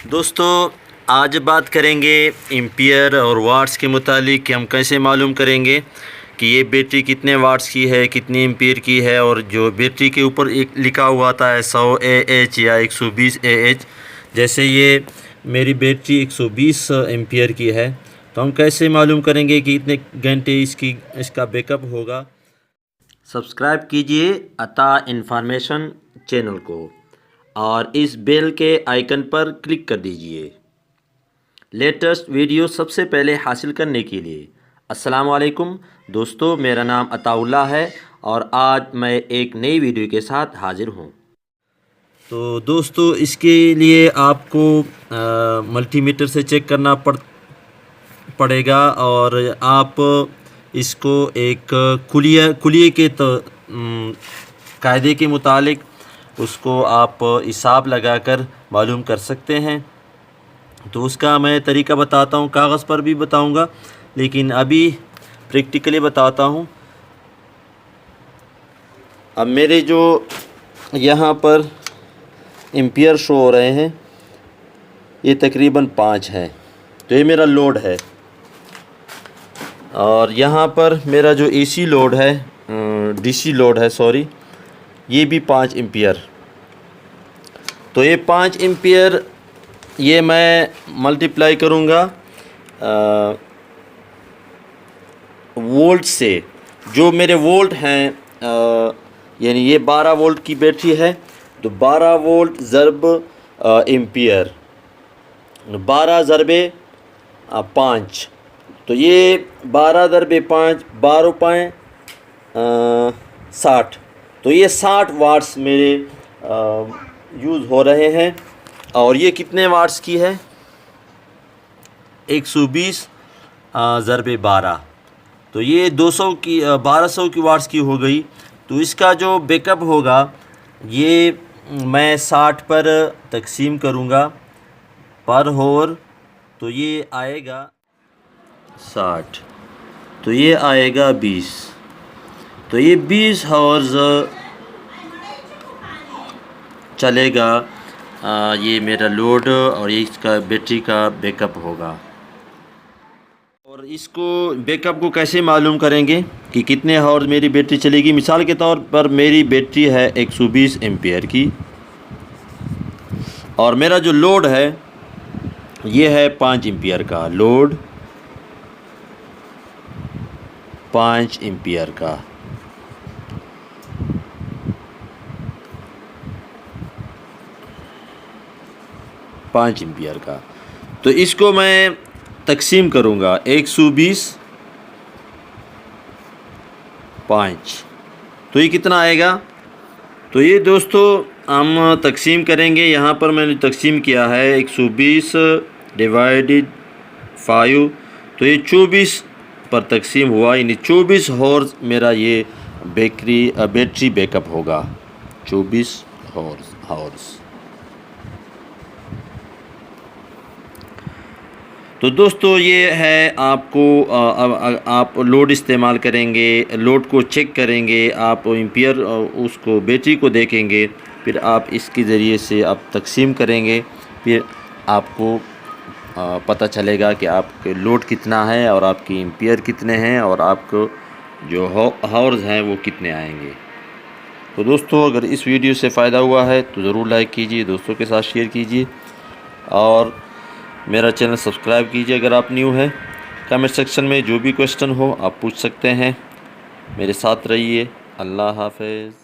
दोस्तों, आज बात करेंगे एम्पियर और वाट्स के मुतालिक कि हम कैसे मालूम करेंगे कि ये बैटरी कितने वाट्स की है, कितनी एम्पियर की है। और जो बैटरी के ऊपर एक लिखा हुआ आता है 100 AH या 120 AH, जैसे ये मेरी बैटरी 120 एम्पियर की है, तो हम कैसे मालूम करेंगे कि कितने घंटे इसका बैकअप होगा। सब्सक्राइब कीजिए अता इन्फॉर्मेशन चैनल को और इस बेल के आइकन पर क्लिक कर दीजिए लेटेस्ट वीडियो सबसे पहले हासिल करने के लिए। अस्सलाम वालेकुम दोस्तों, मेरा नाम अताउल्लाह है और आज मैं एक नई वीडियो के साथ हाजिर हूँ। तो दोस्तों, इसके लिए आपको मल्टीमीटर से चेक करना पड़ेगा और आप इसको एक कुलिये के कायदे के मुतालिक उसको आप हिसाब लगाकर मालूम कर सकते हैं। तो उसका मैं तरीका बताता हूँ, कागज़ पर भी बताऊँगा, लेकिन अभी प्रैक्टिकली बताता हूँ। अब मेरे जो यहाँ पर एम्पियर शो हो रहे हैं, ये तकरीबन 5 है, तो ये मेरा लोड है। और यहाँ पर मेरा जो AC लोड है, DC लोड है सॉरी, ये भी 5 एम्पियर। तो ये 5 एम्पियर ये मैं मल्टीप्लाई करूँगा वोल्ट से। जो मेरे वोल्ट हैं, यानी ये 12 वोल्ट की बैटरी है, तो 12 वोल्ट ज़रब एम्पियर, 12 ज़रबे 5, तो ये 12 ज़रबे 5 12 पाएँ 60, तो ये 60 वाट्स मेरे यूज़ हो रहे हैं। और ये कितने वाट्स की है? 120 ज़रबे 12, तो ये 200 की 1200 की वाट्स की हो गई। तो इसका जो बैकअप होगा ये मैं 60 पर तकसीम करूँगा पर होर, तो ये आएगा 60, तो ये आएगा 20, तो ये 20 हावर्स चलेगा। ये मेरा लोड और ये इसका बैटरी का बैकअप होगा। और इसको बैकअप को कैसे मालूम करेंगे कि कितने हावर्स मेरी बैटरी चलेगी। मिसाल के तौर पर मेरी बैटरी है 120 एम्पियर की और मेरा जो लोड है ये है 5 एम्पियर का लोड, 5 एम्पियर का। पाँच एम्पियर का, तो इसको मैं तकसीम करूँगा 120 5, तो ये कितना आएगा। तो ये दोस्तों हम तकसीम करेंगे, यहाँ पर मैंने तकसीम किया है 120 डिवाइडेड 5, तो ये 24 पर तकसीम हुआ, यानी 24 हॉर्स मेरा ये बैटरी बैकअप होगा, 24 हॉर्स। तो दोस्तों ये है आपको आप लोड इस्तेमाल करेंगे, लोड को चेक करेंगे, आप एम्पियर उसको बैटरी को देखेंगे, फिर आप इसके ज़रिए से आप तकसीम करेंगे, फिर आपको पता चलेगा कि आपके लोड कितना है और आपकी एम्पियर कितने हैं और आपको जो हावर्स हैं वो कितने आएंगे। तो दोस्तों, अगर इस वीडियो से फ़ायदा हुआ है तो ज़रूर लाइक कीजिए, दोस्तों के साथ शेयर कीजिए और मेरा चैनल सब्सक्राइब कीजिए। अगर आप न्यू हैं, कमेंट सेक्शन में जो भी क्वेश्चन हो आप पूछ सकते हैं। मेरे साथ रहिए। अल्लाह हाफ़िज़।